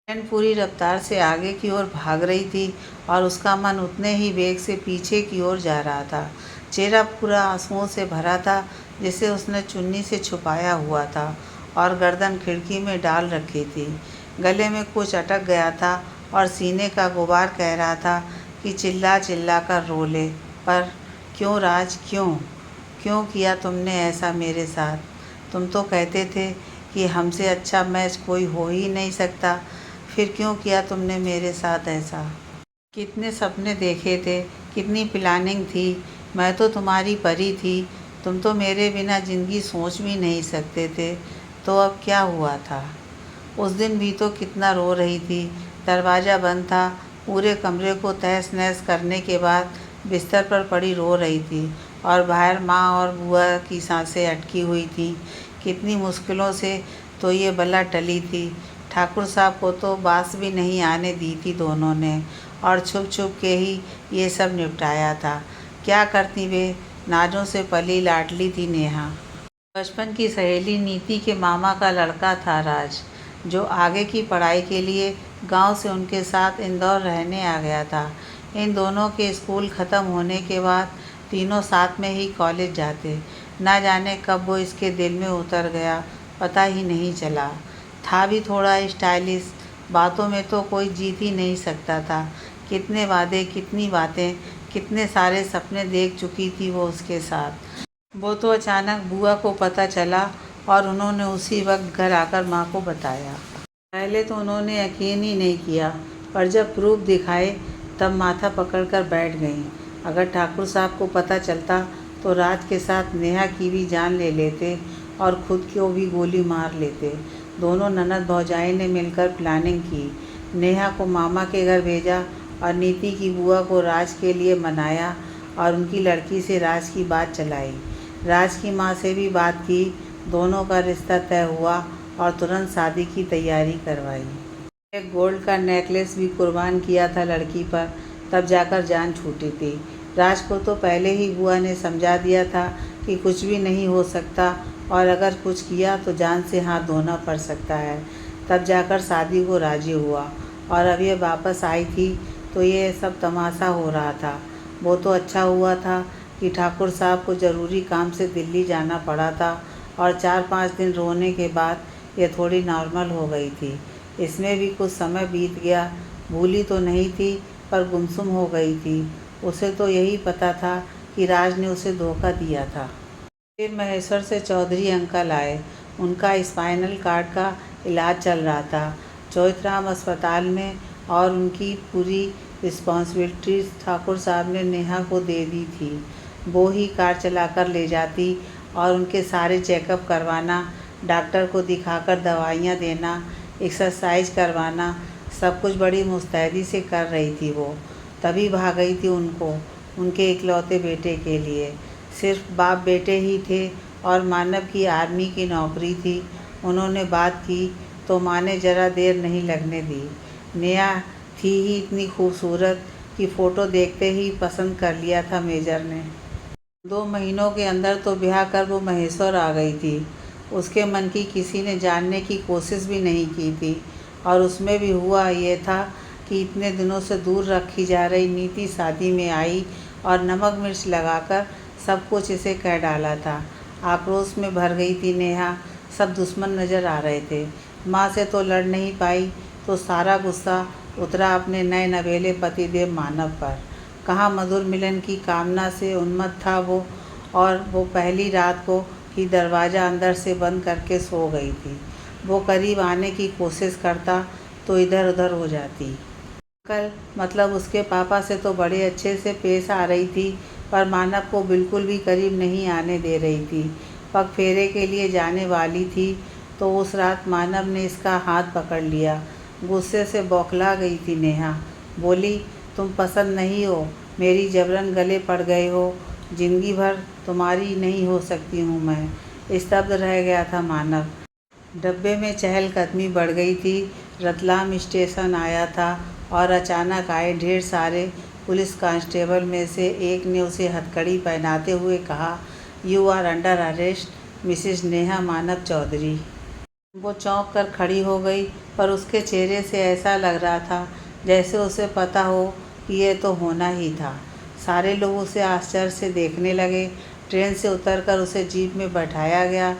Train पूरी रफ्तार से आगे की ओर भाग रही थी और उसका मन उतने ही वेग से पीछे की ओर जा रहा था। चेहरा पूरा आंसुओं से भरा था, जिसे उसने चुन्नी से छुपाया हुआ था और गर्दन खिड़की में डाल रखी थी। गले में कुछ अटक गया था और सीने का गुबार कह रहा था कि चिल्ला चिल्ला कर रो ले। पर क्यों राज, क्यों क्यों किया तुमने ऐसा मेरे साथ? तुम तो कहते थे कि हमसे अच्छा मैच कोई हो ही नहीं सकता। फिर क्यों किया तुमने मेरे साथ ऐसा? कितने सपने देखे थे, कितनी प्लानिंग थी। मैं तो तुम्हारी परी थी। तुम तो मेरे बिना ज़िंदगी सोच भी नहीं सकते थे। तो अब क्या हुआ था? उस दिन भी तो कितना रो रही थी। दरवाज़ा बंद था। पूरे कमरे को तहस नहस करने के बाद बिस्तर पर पड़ी रो रही थी और बाहर माँ और बुआ की सांसें अटकी हुई थीं। कितनी मुश्किलों से तो ये बला टली थी। ठाकुर साहब को तो बास भी नहीं आने दी थी दोनों ने, और छुप छुप के ही ये सब निपटाया था। क्या करती वे, नाजों से पली लाडली थी नेहा। बचपन की सहेली नीति के मामा का लड़का था राज, जो आगे की पढ़ाई के लिए गांव से उनके साथ इंदौर रहने आ गया था। इन दोनों के स्कूल ख़त्म होने के बाद तीनों साथ में ही कॉलेज जाते। ना जाने कब वो इसके दिल में उतर गया, पता ही नहीं चला। था भी थोड़ा स्टाइलिश, बातों में तो कोई जीत ही नहीं सकता था। कितने वादे, कितनी बातें, कितने सारे सपने देख चुकी थी वो उसके साथ। वो तो अचानक बुआ को पता चला और उन्होंने उसी वक्त घर आकर माँ को बताया। पहले तो उन्होंने यकीन ही नहीं किया, पर जब प्रूफ दिखाए तब माथा पकड़कर बैठ गईं। अगर ठाकुर साहब को पता चलता तो राज के साथ नेहा की भी जान ले लेते और खुद को भी गोली मार लेते। दोनों ननद भौजाई ने मिलकर प्लानिंग की। नेहा को मामा के घर भेजा और नीति की बुआ को राज के लिए मनाया और उनकी लड़की से राज की बात चलाई। राज की माँ से भी बात की। दोनों का रिश्ता तय हुआ और तुरंत शादी की तैयारी करवाई। एक गोल्ड का नेकलेस भी कुर्बान किया था लड़की पर, तब जाकर जान छूटी थी। राज को तो पहले ही बुआ ने समझा दिया था कि कुछ भी नहीं हो सकता और अगर कुछ किया तो जान से हाथ धोना पड़ सकता है। तब जाकर शादी को राजी हुआ और अब ये वापस आई थी तो ये सब तमाशा हो रहा था। वो तो अच्छा हुआ था कि ठाकुर साहब को ज़रूरी काम से दिल्ली जाना पड़ा था और 4-5 दिन रोने के बाद ये थोड़ी नॉर्मल हो गई थी। इसमें भी कुछ समय बीत गया। भूली तो नहीं थी पर गुमसुम हो गई थी। उसे तो यही पता था कि राज ने उसे धोखा दिया था। फिर महेश्वर से चौधरी अंकल आए। उनका स्पाइनल कार्ड का इलाज चल रहा था चौथराम अस्पताल में और उनकी पूरी रिस्पॉन्सिबिलिटी ठाकुर साहब ने नेहा को दे दी थी। वो ही कार चलाकर ले जाती और उनके सारे चेकअप करवाना, डॉक्टर को दिखाकर दवाइयाँ देना, एक्सरसाइज करवाना, सब कुछ बड़ी मुस्तैदी से कर रही थी वो। तभी भाग गई थी उनके इकलौते बेटे के लिए। सिर्फ बाप बेटे ही थे और मानव की आर्मी की नौकरी थी। उन्होंने बात की तो माँ ने ज़रा देर नहीं लगने दी। नेहा थी ही इतनी खूबसूरत कि फ़ोटो देखते ही पसंद कर लिया था मेजर ने। 2 महीनों के अंदर तो ब्याह कर वो महेश्वर आ गई थी। उसके मन की किसी ने जानने की कोशिश भी नहीं की थी और उसमें भी हुआ ये था कि इतने दिनों से दूर रखी जा रही नीति शादी में आई और नमक मिर्च लगाकर सब कुछ इसे कह डाला था। आक्रोश में भर गई थी नेहा। सब दुश्मन नज़र आ रहे थे। माँ से तो लड़ नहीं पाई तो सारा गुस्सा उतरा अपने नए नवेले पतिदेव मानव पर। कहाँ मधुर मिलन की कामना से उन्मत्त था वो, और वो पहली रात को ही दरवाज़ा अंदर से बंद करके सो गई थी। वो करीब आने की कोशिश करता तो इधर उधर हो जाती। कल मतलब उसके पापा से तो बड़े अच्छे से पेश आ रही थी, पर मानव को बिल्कुल भी करीब नहीं आने दे रही थी। पग फेरे के लिए जाने वाली थी तो उस रात मानव ने इसका हाथ पकड़ लिया। गुस्से से बौखला गई थी नेहा। बोली, तुम पसंद नहीं हो, मेरी जबरन गले पड़ गए हो। जिंदगी भर तुम्हारी नहीं हो सकती हूँ मैं। स्तब्ध रह गया था मानव। डब्बे में चहलकदमी बढ़ गई थी। रतलाम स्टेशन आया था और अचानक आए ढेर सारे पुलिस कांस्टेबल में से एक ने उसे हथकड़ी पहनाते हुए कहा, you are under arrest Mrs Neha Manav Chaudhary. वो चौंक कर खड़ी हो गई, पर उसके चेहरे से ऐसा लग रहा था जैसे उसे पता हो कि ये तो होना ही था। सारे लोग उसे आश्चर्य से देखने लगे। ट्रेन से उतरकर उसे जीप में बैठाया गया।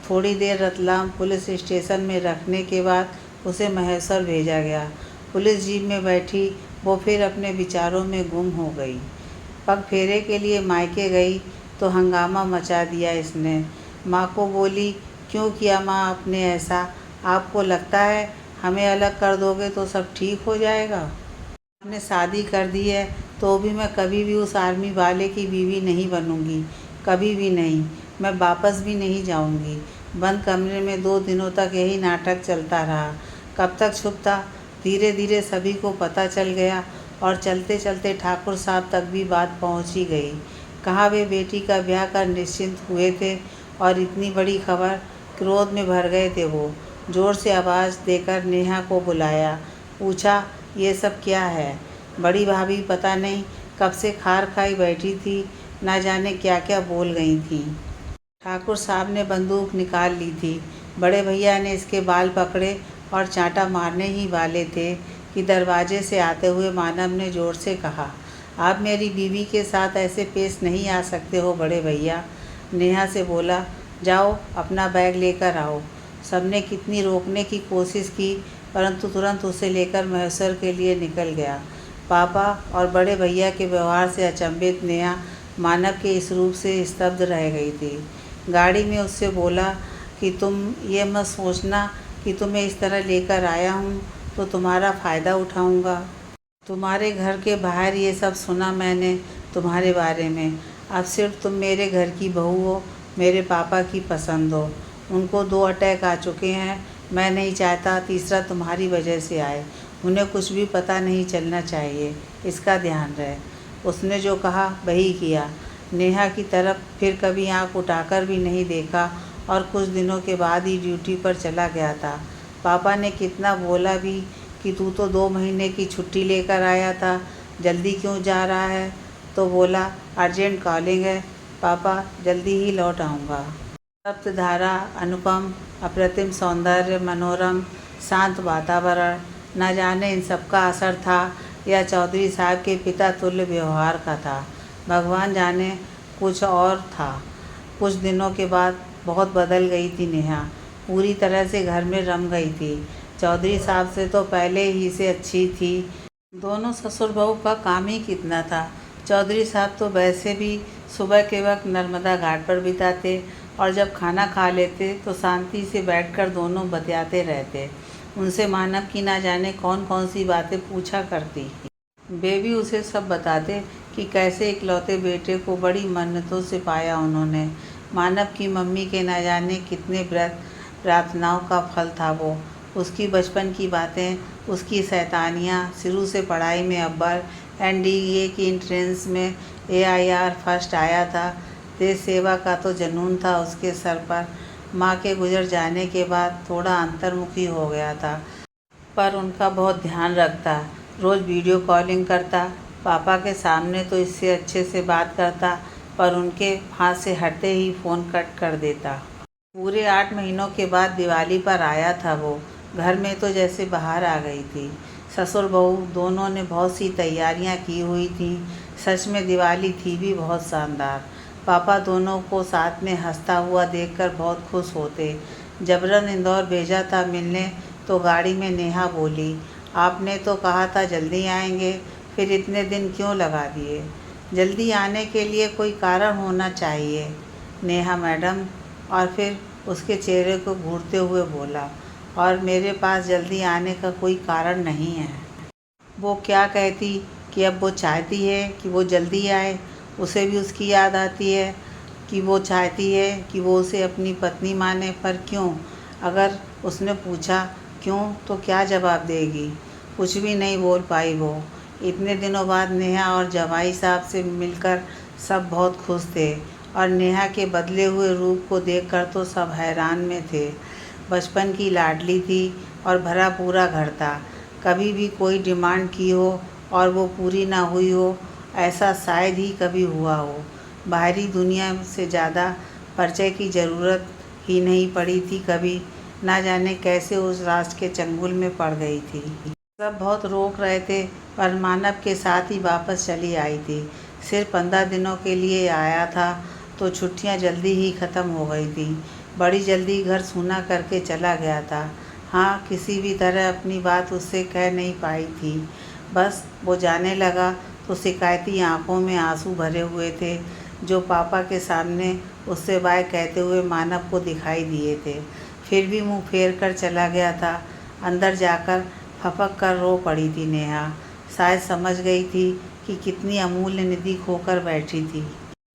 थोड़ी देर रतलाम पुलिस स्टेशन में रखने के बाद उसे महेश्वर भेजा गया। पुलिस जीप में बैठी वो फिर अपने विचारों में गुम हो गई। पग फेरे के लिए मायके गई तो हंगामा मचा दिया इसने। माँ को बोली, क्यों किया माँ आपने ऐसा? आपको लगता है हमें अलग कर दोगे तो सब ठीक हो जाएगा? आपने शादी कर दी है तो भी मैं कभी भी उस आर्मी वाले की बीवी नहीं बनूंगी, कभी भी नहीं। मैं वापस भी नहीं जाऊंगी। बंद कमरे में 2 दिनों तक यही नाटक चलता रहा। कब तक छुपता? धीरे धीरे सभी को पता चल गया और चलते चलते ठाकुर साहब तक भी बात पहुंच ही गई। कहाँ वे बेटी का ब्याह कर निश्चिंत हुए थे और इतनी बड़ी खबर। क्रोध में भर गए थे वो। जोर से आवाज़ देकर नेहा को बुलाया। पूछा, ये सब क्या है? बड़ी भाभी पता नहीं कब से खार खाई बैठी थी, ना जाने क्या क्या बोल गई थी। ठाकुर साहब ने बंदूक निकाल ली थी। बड़े भैया ने इसके बाल पकड़े और चांटा मारने ही वाले थे कि दरवाजे से आते हुए मानव ने ज़ोर से कहा, आप मेरी बीवी के साथ ऐसे पेश नहीं आ सकते हो बड़े भैया। नेहा से बोला, जाओ अपना बैग लेकर आओ। सबने कितनी रोकने की कोशिश की, परंतु तुरंत उसे लेकर महेश्वर के लिए निकल गया। पापा और बड़े भैया के व्यवहार से अचंभित नेहा मानव के इस रूप से स्तब्ध रह गई थी। गाड़ी में उससे बोला कि तुम ये मत सोचना कि तुम्हें इस तरह लेकर आया हूँ तो तुम्हारा फ़ायदा उठाऊँगा। तुम्हारे घर के बाहर ये सब सुना मैंने तुम्हारे बारे में। अब सिर्फ तुम मेरे घर की बहू हो, मेरे पापा की पसंद हो। उनको 2 अटैक आ चुके हैं। मैं नहीं चाहता तीसरा तुम्हारी वजह से आए। उन्हें कुछ भी पता नहीं चलना चाहिए, इसका ध्यान रहे। उसने जो कहा वही किया। नेहा की तरफ फिर कभी आंख उठाकर भी नहीं देखा और कुछ दिनों के बाद ही ड्यूटी पर चला गया था। पापा ने कितना बोला भी कि तू तो 2 महीने की छुट्टी लेकर आया था, जल्दी क्यों जा रहा है? तो बोला, अर्जेंट कॉलिंग है पापा, जल्दी ही लौट आऊँगा। सप्तधारा, अनुपम, अप्रतिम सौंदर्य, मनोरम, शांत वातावरण, न जाने इन सबका असर था या चौधरी साहब के पिता तुल्य व्यवहार का था। भगवान जाने कुछ और था। कुछ दिनों के बाद बहुत बदल गई थी नेहा। पूरी तरह से घर में रम गई थी। चौधरी साहब से तो पहले ही से अच्छी थी। दोनों ससुर बहू का काम ही कितना था। चौधरी साहब तो वैसे भी सुबह के वक्त नर्मदा घाट पर बिताते और जब खाना खा लेते तो शांति से बैठकर दोनों बतियाते रहते। उनसे मानव की ना जाने कौन कौन सी बातें पूछा करती। वे भी उसे सब बताते कि कैसे इकलौते बेटे को बड़ी मन्नतों से पाया उन्होंने। मानव की मम्मी के ना जाने कितने व्रत प्रार्थनाओं का फल था वो। उसकी बचपन की बातें, उसकी शैतानियाँ, शुरू से पढ़ाई में अव्वल, एनडीए की एंट्रेंस में एआईआर फर्स्ट आया था। देश सेवा का तो जुनून था उसके सर पर। माँ के गुजर जाने के बाद थोड़ा अंतर्मुखी हो गया था, पर उनका बहुत ध्यान रखता। रोज़ वीडियो कॉलिंग करता। पापा के सामने तो इससे अच्छे से बात करता, पर उनके हाथ से हटते ही फ़ोन कट कर देता। पूरे 8 महीनों के बाद दिवाली पर आया था वो। घर में तो जैसे बाहर आ गई थी। ससुर बहू दोनों ने बहुत सी तैयारियां की हुई थी। सच में दिवाली थी भी बहुत शानदार। पापा दोनों को साथ में हंसता हुआ देखकर बहुत खुश होते। जबरन इंदौर भेजा था मिलने तो गाड़ी में नेहा बोली, आपने तो कहा था जल्दी आएंगे, फिर इतने दिन क्यों लगा दिए? जल्दी आने के लिए कोई कारण होना चाहिए नेहा मैडम। और फिर उसके चेहरे को घूरते हुए बोला, और मेरे पास जल्दी आने का कोई कारण नहीं है। वो क्या कहती कि अब वो चाहती है कि वो जल्दी आए। उसे भी उसकी याद आती है कि वो चाहती है कि वो उसे अपनी पत्नी माने, पर क्यों? अगर उसने पूछा क्यों तो क्या जवाब देगी? कुछ भी नहीं बोल पाई वो। इतने दिनों बाद नेहा और जमाई साहब से मिलकर सब बहुत खुश थे और नेहा के बदले हुए रूप को देखकर तो सब हैरान में थे। बचपन की लाडली थी और भरा पूरा घर था। कभी भी कोई डिमांड की हो और वो पूरी ना हुई हो, ऐसा शायद ही कभी हुआ हो। बाहरी दुनिया से ज़्यादा परिचय की ज़रूरत ही नहीं पड़ी थी कभी। ना जाने कैसे उस राष्ट्र के चंगुल में पड़ गई थी। सब बहुत रोक रहे थे पर मानव के साथ ही वापस चली आई थी। सिर्फ 15 दिनों के लिए आया था तो छुट्टियां जल्दी ही ख़त्म हो गई थी। बड़ी जल्दी घर सूना करके चला गया था। हाँ, किसी भी तरह अपनी बात उससे कह नहीं पाई थी। बस वो जाने लगा तो शिकायती आंखों में आंसू भरे हुए थे जो पापा के सामने उससे बाय कहते हुए मानव को दिखाई दिए थे। फिर भी मुंह फेर कर चला गया था। अंदर जाकर फपक कर रो पड़ी थी नेहा। शायद समझ गई थी कि कितनी अमूल्य निधि खोकर बैठी थी।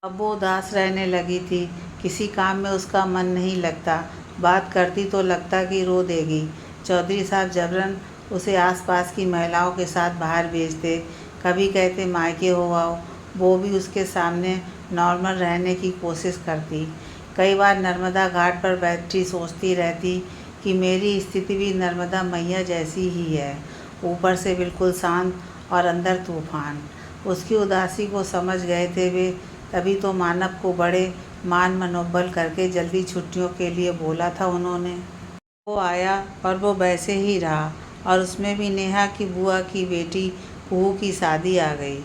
अब वो उदास रहने लगी थी। किसी काम में उसका मन नहीं लगता। बात करती तो लगता कि रो देगी। चौधरी साहब जबरन उसे आसपास की महिलाओं के साथ बाहर भेजते। कभी कहते मायके हो आओ। वो भी उसके सामने नॉर्मल रहने की कोशिश करती। कई बार नर्मदा घाट पर बैठी सोचती रहती कि मेरी स्थिति भी नर्मदा मैया जैसी ही है, ऊपर से बिल्कुल शांत और अंदर तूफान। उसकी उदासी को समझ गए थे वे, तभी तो मानव को बड़े मान मनोबल करके जल्दी छुट्टियों के लिए बोला था उन्होंने। वो आया और वो वैसे ही रहा और उसमें भी नेहा की बुआ की बेटी कुहू की शादी आ गई।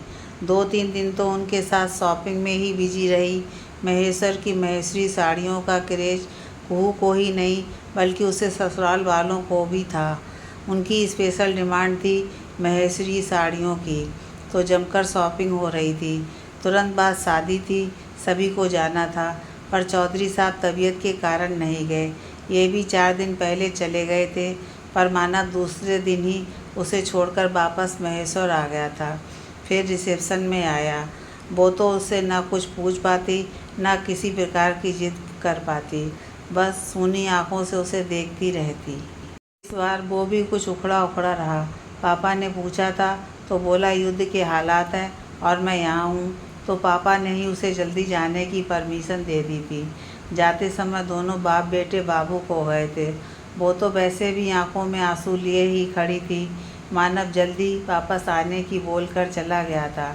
2-3 दिन तो उनके साथ शॉपिंग में ही बिजी रही। महेश्वर की महेश्वरी साड़ियों का क्रेज कुहू को ही नहीं बल्कि उससे ससुराल वालों को भी था। उनकी स्पेशल डिमांड थी महेश्वरी साड़ियों की, तो जमकर शॉपिंग हो रही थी। तुरंत बाद शादी थी, सभी को जाना था, पर चौधरी साहब तबीयत के कारण नहीं गए। ये भी 4 दिन पहले चले गए थे, पर मानव दूसरे दिन ही उसे छोड़कर वापस महेश्वर आ गया था। फिर रिसेप्शन में आया। वो तो उससे ना कुछ पूछ पाती ना किसी प्रकार की जिद कर पाती, बस सूनी आंखों से उसे देखती रहती। इस बार वो भी कुछ उखड़ा उखड़ा रहा। पापा ने पूछा था तो बोला युद्ध के हालात हैं और मैं यहाँ हूँ, तो पापा ने ही उसे जल्दी जाने की परमिशन दे दी थी। जाते समय दोनों बाप बेटे भावुक हो गए थे। वो तो वैसे भी आंखों में आंसू लिए ही खड़ी थी। मानव जल्दी वापस आने की बोलकर चला गया था।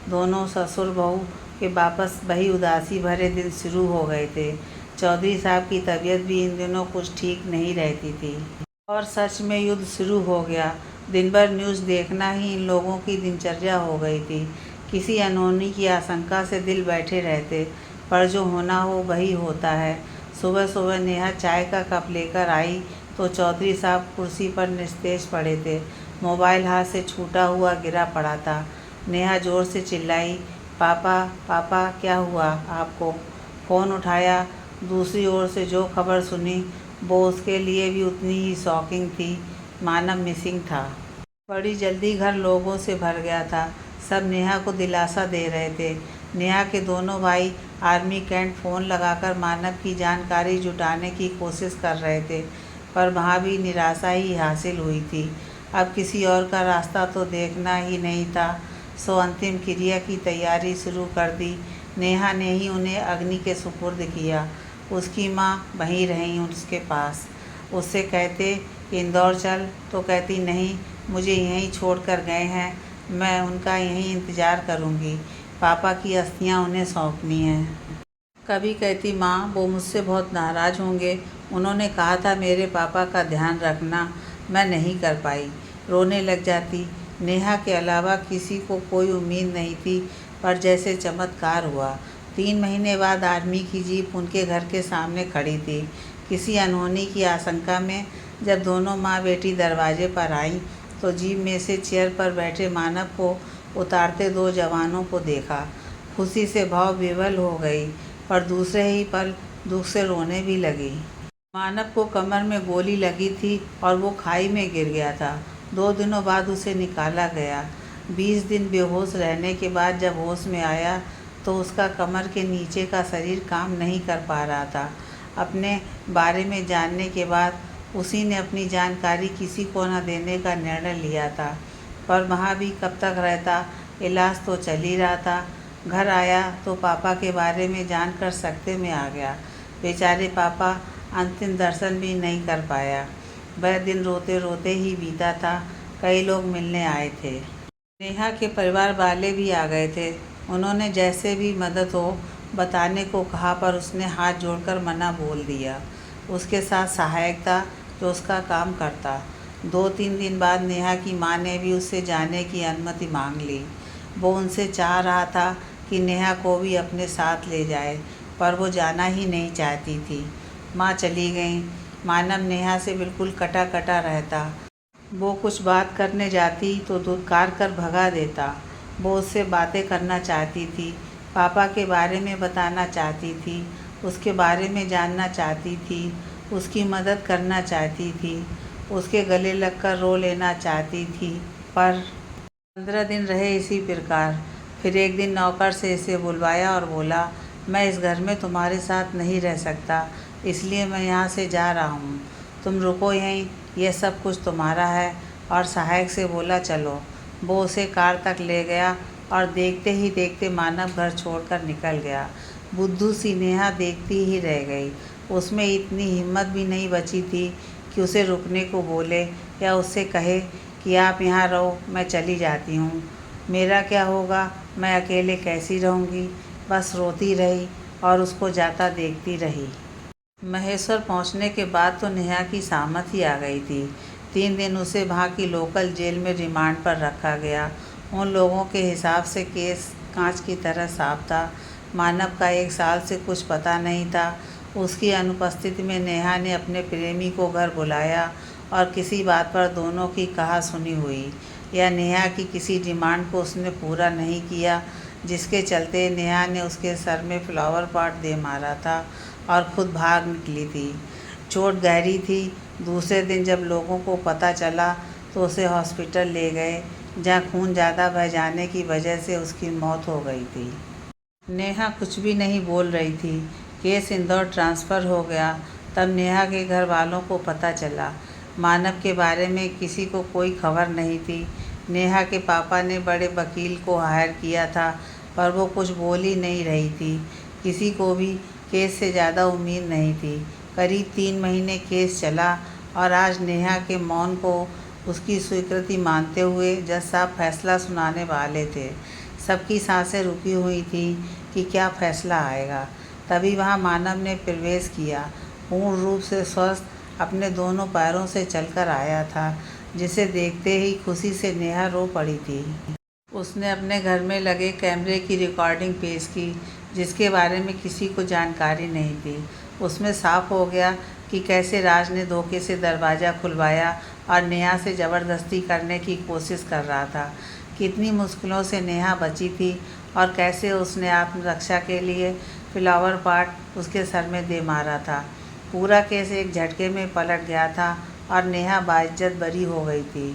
दोनों ससुर बहू के वापस वही उदासी भरे दिन शुरू हो गए थे। चौधरी साहब की तबीयत भी इन दिनों कुछ ठीक नहीं रहती थी। और सच में युद्ध शुरू हो गया। दिन भर न्यूज़ देखना ही इन लोगों की दिनचर्या हो गई थी। किसी अनहोनी की आशंका से दिल बैठे रहते, पर जो होना हो वही होता है। सुबह सुबह नेहा चाय का कप लेकर आई तो चौधरी साहब कुर्सी पर निस्तेज पड़े थे। मोबाइल हाथ से छूटा हुआ गिरा पड़ा था। नेहा जोर से चिल्लाई, पापा पापा क्या हुआ आपको? फ़ोन उठाया। दूसरी ओर से जो खबर सुनी वो उसके लिए भी उतनी ही शॉकिंग थी। मानव मिसिंग था। बड़ी जल्दी घर लोगों से भर गया था। सब नेहा को दिलासा दे रहे थे। नेहा के दोनों भाई आर्मी कैंट फ़ोन लगाकर मानव की जानकारी जुटाने की कोशिश कर रहे थे, पर वहाँ भी निराशा ही हासिल हुई थी। अब किसी और का रास्ता तो देखना ही नहीं था, सो अंतिम क्रिया की तैयारी शुरू कर दी। नेहा ने ही उन्हें अग्नि के सुपुर्द किया। उसकी माँ वहीं रहीं उसके पास। उससे कहते इंदौर चल तो कहती नहीं, मुझे यहीं छोड़ कर गए हैं, मैं उनका यहीं इंतज़ार करूँगी, पापा की अस्थियाँ उन्हें सौंपनी हैं। कभी कहती माँ वो मुझसे बहुत नाराज़ होंगे, उन्होंने कहा था मेरे पापा का ध्यान रखना, मैं नहीं कर पाई। रोने लग जाती। नेहा के अलावा किसी को कोई उम्मीद नहीं थी, पर जैसे चमत्कार हुआ। 3 महीने बाद आर्मी की जीप उनके घर के सामने खड़ी थी। किसी अनहोनी की आशंका में जब दोनों माँ बेटी दरवाजे पर आईं तो जीप में से चेयर पर बैठे मानव को उतारते 2 जवानों को देखा। खुशी से भाव विवल हो गई, पर दूसरे ही पल दुख से रोने भी लगी। मानव को कमर में गोली लगी थी और वो खाई में गिर गया था। 2 दिनों बाद उसे निकाला गया। 20 दिन बेहोश रहने के बाद जब होश में आया तो उसका कमर के नीचे का शरीर काम नहीं कर पा रहा था। अपने बारे में जानने के बाद उसी ने अपनी जानकारी किसी को न देने का निर्णय लिया था, पर वहाँ भी कब तक रहता, इलाज तो चल ही रहा था। घर आया तो पापा के बारे में जानकर सकते में आ गया। बेचारे पापा अंतिम दर्शन भी नहीं कर पाया। वह दिन रोते रोते ही बीता था। कई लोग मिलने आए थे। नेहा के परिवार वाले भी आ गए थे। उन्होंने जैसे भी मदद हो बताने को कहा, पर उसने हाथ जोड़कर मना बोल दिया। उसके साथ सहायक था जो उसका काम करता। 2-3 दिन बाद नेहा की माँ ने भी उससे जाने की अनुमति मांग ली। वो उनसे चाह रहा था कि नेहा को भी अपने साथ ले जाए, पर वो जाना ही नहीं चाहती थी। माँ चली गईं। मानव नेहा से बिल्कुल कटा कटा रहता। वो कुछ बात करने जाती तो धुतकार कर भगा देता। वो उससे बातें करना चाहती थी, पापा के बारे में बताना चाहती थी, उसके बारे में जानना चाहती थी, उसकी मदद करना चाहती थी, उसके गले लगकर रो लेना चाहती थी। पर 15 दिन रहे इसी प्रकार। फिर एक दिन नौकर से इसे बुलवाया और बोला, मैं इस घर में तुम्हारे साथ नहीं रह सकता, इसलिए मैं यहाँ से जा रहा हूँ। तुम रुको यहीं, यह सब कुछ तुम्हारा है। और सहायक से बोला, चलो। वो उसे कार तक ले गया और देखते ही देखते मानव घर छोड़कर निकल गया। बुद्धू सी नेहा देखती ही रह गई। उसमें इतनी हिम्मत भी नहीं बची थी कि उसे रुकने को बोले या उससे कहे कि आप यहाँ रहो, मैं चली जाती हूँ। मेरा क्या होगा, मैं अकेले कैसी रहूँगी। बस रोती रही और उसको जाता देखती रही। महेश्वर पहुंचने के बाद तो नेहा की सामत ही आ गई थी। 3 दिन उसे वहाँ की लोकल जेल में रिमांड पर रखा गया। उन लोगों के हिसाब से केस कांच की तरह साफ था। मानव का 1 साल से कुछ पता नहीं था। उसकी अनुपस्थिति में नेहा ने अपने प्रेमी को घर बुलाया और किसी बात पर दोनों की कहा सुनी हुई। या नेहा की किसी डिमांड को उसने पूरा नहीं किया, जिसके चलते नेहा ने उसके सर में फ्लावर पॉट दे मारा था और खुद भाग निकली थी। चोट गहरी थी। दूसरे दिन जब लोगों को पता चला तो उसे हॉस्पिटल ले गए, जहाँ खून ज़्यादा बह जाने की वजह से उसकी मौत हो गई थी। नेहा कुछ भी नहीं बोल रही थी। केस इंदौर ट्रांसफ़र हो गया। तब नेहा के घर वालों को पता चला। मानव के बारे में किसी को कोई खबर नहीं थी। नेहा के पापा ने बड़े वकील को हायर किया था, पर वो कुछ बोल ही नहीं रही थी। किसी को भी केस से ज़्यादा उम्मीद नहीं थी। करीब 3 महीने केस चला और आज नेहा के मौन को उसकी स्वीकृति मानते हुए जज साहब फैसला सुनाने वाले थे। सबकी सांसें रुकी हुई थी कि क्या फैसला आएगा। तभी वहाँ मानव ने प्रवेश किया। पूर्ण रूप से स्वस्थ, अपने दोनों पैरों से चलकर आया था, जिसे देखते ही खुशी से नेहा रो पड़ी थी। उसने अपने घर में लगे कैमरे की रिकॉर्डिंग पेश की, जिसके बारे में किसी को जानकारी नहीं थी। उसमें साफ हो गया कि कैसे राज ने धोखे से दरवाज़ा खुलवाया और नेहा से ज़बरदस्ती करने की कोशिश कर रहा था। कितनी मुश्किलों से नेहा बची थी और कैसे उसने आत्मरक्षा के लिए फ्लावर पॉट उसके सर में दे मारा था। पूरा केस एक झटके में पलट गया था और नेहा बाइज्जत बरी हो गई थी।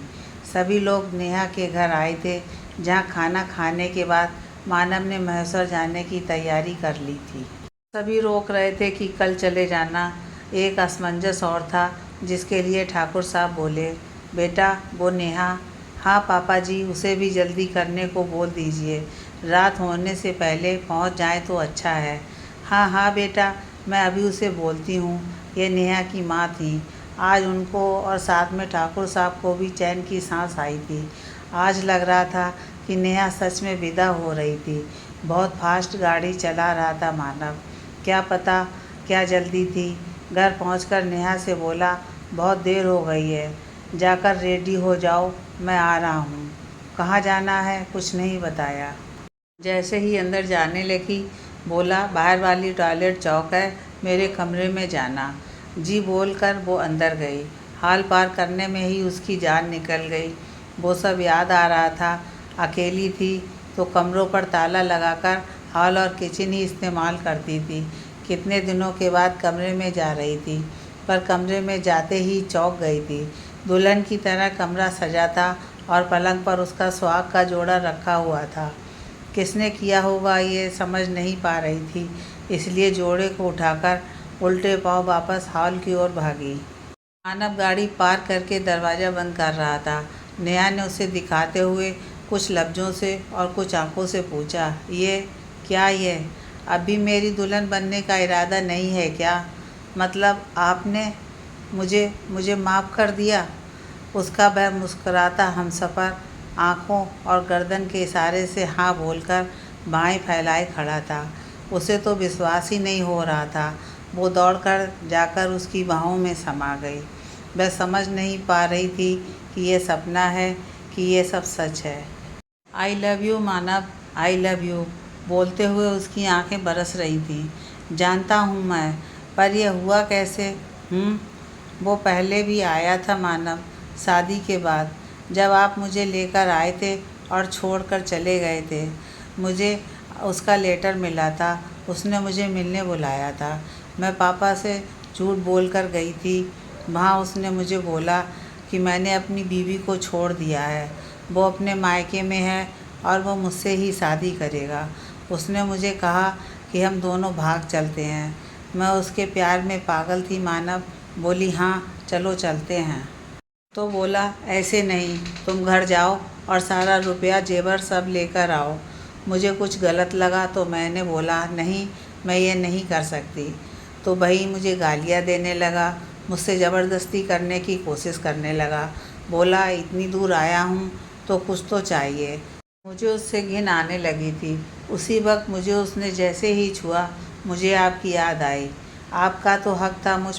सभी लोग नेहा के घर आए थे, जहाँ खाना खाने के बाद मानव ने महेश्वर जाने की तैयारी कर ली थी। सभी रोक रहे थे कि कल चले जाना। एक असमंजस और था, जिसके लिए ठाकुर साहब बोले, बेटा वो नेहा। हाँ पापा जी, उसे भी जल्दी करने को बोल दीजिए। रात होने से पहले पहुंच जाए तो अच्छा है। हाँ हाँ बेटा, मैं अभी उसे बोलती हूँ। ये नेहा की माँ थी। आज उनको और साथ में ठाकुर साहब को भी चैन की सांस आई थी। आज लग रहा था कि नेहा सच में विदा हो रही थी। बहुत फास्ट गाड़ी चला रहा था मानव। क्या पता क्या जल्दी थी। घर पहुंचकर नेहा से बोला, बहुत देर हो गई है, जाकर रेडी हो जाओ, मैं आ रहा हूँ। कहाँ जाना है कुछ नहीं बताया। जैसे ही अंदर जाने लगी बोला, बाहर वाली टॉयलेट चौक है, मेरे कमरे में जाना। जी बोलकर वो अंदर गई। हाल पार करने में ही उसकी जान निकल गई। वो सब याद आ रहा था। अकेली थी तो कमरों पर ताला लगाकर हॉल और किचन ही इस्तेमाल करती थी। कितने दिनों के बाद कमरे में जा रही थी, पर कमरे में जाते ही चौंक गई थी। दुल्हन की तरह कमरा सजा था और पलंग पर उसका सुहाग का जोड़ा रखा हुआ था। किसने किया होगा ये समझ नहीं पा रही थी, इसलिए जोड़े को उठाकर उल्टे पांव वापस हॉल की ओर भागी। मानव गाड़ी पार करके दरवाज़ा बंद कर रहा था। नेहा ने उसे दिखाते हुए कुछ लफ्ज़ों से और कुछ आंखों से पूछा, ये क्या? ये अभी मेरी दुल्हन बनने का इरादा नहीं है क्या? मतलब आपने मुझे माफ़ कर दिया? उसका वह मुस्कुराता हमसफ़र आँखों और गर्दन के इशारे से हाँ बोलकर बाहें फैलाए खड़ा था। उसे तो विश्वास ही नहीं हो रहा था। वो दौड़कर जाकर उसकी बाहों में समा गई। वह समझ नहीं पा रही थी कि ये सपना है कि ये सब सच है। I love you Manav, I love you बोलते हुए उसकी आंखें बरस रही थीं। जानता हूँ मैं, पर यह हुआ कैसे? वो पहले भी आया था मानव, शादी के बाद, जब आप मुझे लेकर आए थे और छोड़कर चले गए थे। मुझे उसका लेटर मिला था, उसने मुझे मिलने बुलाया था। मैं पापा से झूठ बोलकर गई थी। वहाँ उसने मुझे बोला कि मैंने अपनी बीवी को छोड़ दिया है, वो अपने मायके में है और वो मुझसे ही शादी करेगा। उसने मुझे कहा कि हम दोनों भाग चलते हैं। मैं उसके प्यार में पागल थी मानव। बोली हाँ चलो चलते हैं। तो बोला ऐसे नहीं, तुम घर जाओ और सारा रुपया जेवर सब लेकर आओ। मुझे कुछ गलत लगा तो मैंने बोला नहीं, मैं ये नहीं कर सकती। तो भाई मुझे गालियाँ देने लगा, मुझसे ज़बरदस्ती करने की कोशिश करने लगा। बोला इतनी दूर आया हूँ तो कुछ तो चाहिए। मुझे उससे घिन आने लगी थी। उसी वक्त मुझे उसने जैसे ही छुआ, मुझे आपकी याद आई। आपका तो हक था मुझ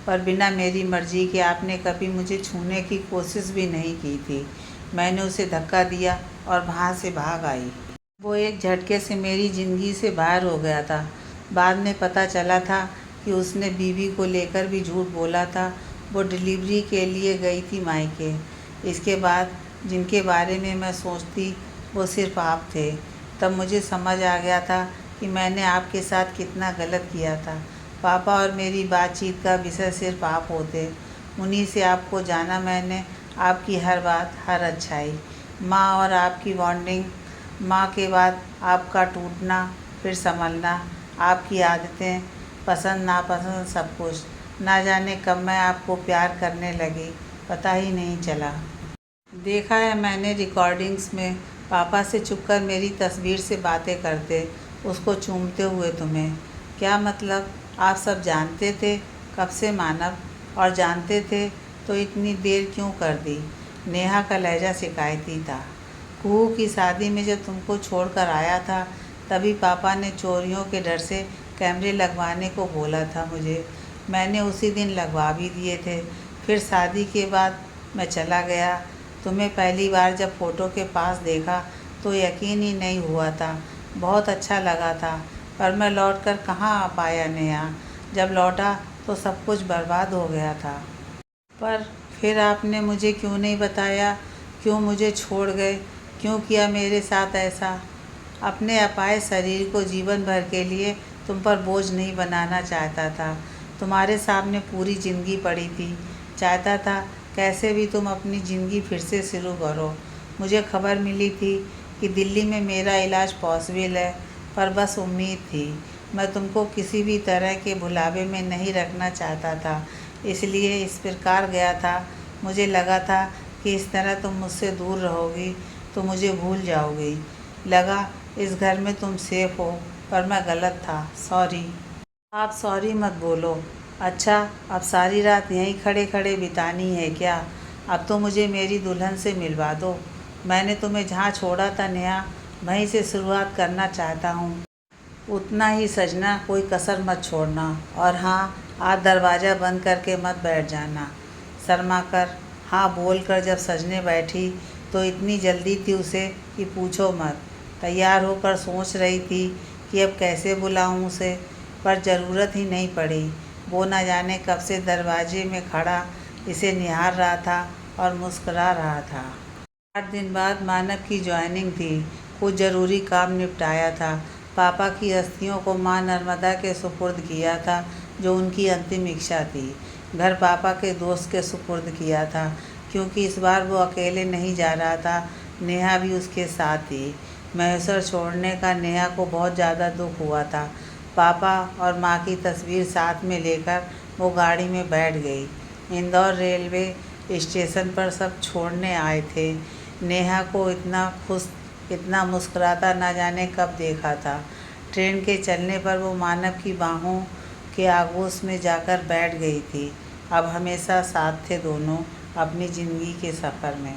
पर बिना मेरी मर्ज़ी के आपने कभी मुझे छूने की कोशिश भी नहीं की थी। मैंने उसे धक्का दिया और वहाँ से भाग आई। वो एक झटके से मेरी ज़िंदगी से बाहर हो गया था। बाद में पता चला था कि उसने बीवी को लेकर भी झूठ बोला था। वो डिलीवरी के लिए गई थी मायके। इसके बाद जिनके बारे में मैं सोचती वो सिर्फ आप थे। तब मुझे समझ आ गया था कि मैंने आपके साथ कितना गलत किया था। पापा और मेरी बातचीत का विषय सिर्फ आप होते। उन्हीं से आपको जाना मैंने, आपकी हर बात, हर अच्छाई। माँ और आपकी बॉन्डिंग, माँ के बाद आपका टूटना फिर संभलना, आपकी आदतें, पसंद नापसंद सब कुछ। ना जाने कब मैं आपको प्यार करने लगी, पता ही नहीं चला। देखा है मैंने रिकॉर्डिंग्स में पापा से छुपकर मेरी तस्वीर से बातें करते, उसको चूमते हुए तुम्हें। क्या मतलब? आप सब जानते थे कब से मानव? और जानते थे तो इतनी देर क्यों कर दी? नेहा का लहजा शिकायती था। कुहू की शादी में जब तुमको छोड़कर आया था तभी पापा ने चोरियों के डर से कैमरे लगवाने को बोला था मुझे। मैंने उसी दिन लगवा भी दिए थे। फिर शादी के बाद मैं चला गया। तुम्हें पहली बार जब फ़ोटो के पास देखा तो यकीन ही नहीं हुआ था। बहुत अच्छा लगा था, पर मैं लौटकर कहाँ आ पाया नेहा। जब लौटा तो सब कुछ बर्बाद हो गया था। पर फिर आपने मुझे क्यों नहीं बताया? क्यों मुझे छोड़ गए? क्यों किया मेरे साथ ऐसा? अपने अपाए शरीर को जीवन भर के लिए तुम पर बोझ नहीं बनाना चाहता था। तुम्हारे सामने पूरी ज़िंदगी पड़ी थी। चाहता था कैसे भी तुम अपनी ज़िंदगी फिर से शुरू करो। मुझे खबर मिली थी कि दिल्ली में मेरा इलाज पॉसिबल है, पर बस उम्मीद थी। मैं तुमको किसी भी तरह के भुलावे में नहीं रखना चाहता था, इसलिए इस प्रकार गया था। मुझे लगा था कि इस तरह तुम मुझसे दूर रहोगी तो मुझे भूल जाओगी। लगा इस घर में तुम सेफ हो, पर मैं गलत था। सॉरी। आप सॉरी मत बोलो। अच्छा, अब सारी रात यहीं खड़े खड़े बितानी है क्या? अब तो मुझे मेरी दुल्हन से मिलवा दो। मैंने तुम्हें जहाँ छोड़ा था नेहा, वहीं से शुरुआत करना चाहता हूँ। उतना ही सजना, कोई कसर मत छोड़ना। और हाँ, आज दरवाज़ा बंद करके मत बैठ जाना। शर्मा कर हाँ बोलकर जब सजने बैठी तो इतनी जल्दी थी उसे कि पूछो मत। तैयार होकर सोच रही थी कि अब कैसे बुलाऊं उसे, पर ज़रूरत ही नहीं पड़ी। वो न जाने कब से दरवाजे में खड़ा इसे निहार रहा था और मुस्कुरा रहा था। 8 दिन बाद मानव की ज्वाइनिंग थी। कुछ ज़रूरी काम निपटाया था। पापा की अस्थियों को माँ नर्मदा के सुपुर्द किया था, जो उनकी अंतिम इच्छा थी। घर पापा के दोस्त के सुपुर्द किया था, क्योंकि इस बार वो अकेले नहीं जा रहा था, नेहा भी उसके साथ थी। महेश्वर छोड़ने का नेहा को बहुत ज़्यादा दुख हुआ था। पापा और माँ की तस्वीर साथ में लेकर वो गाड़ी में बैठ गई। इंदौर रेलवे स्टेशन पर सब छोड़ने आए थे। नेहा को इतना खुश, इतना मुस्कुराता न जाने कब देखा था। ट्रेन के चलने पर वो मानव की बाहों के आगोश में जाकर बैठ गई थी। अब हमेशा साथ थे दोनों अपनी ज़िंदगी के सफ़र में।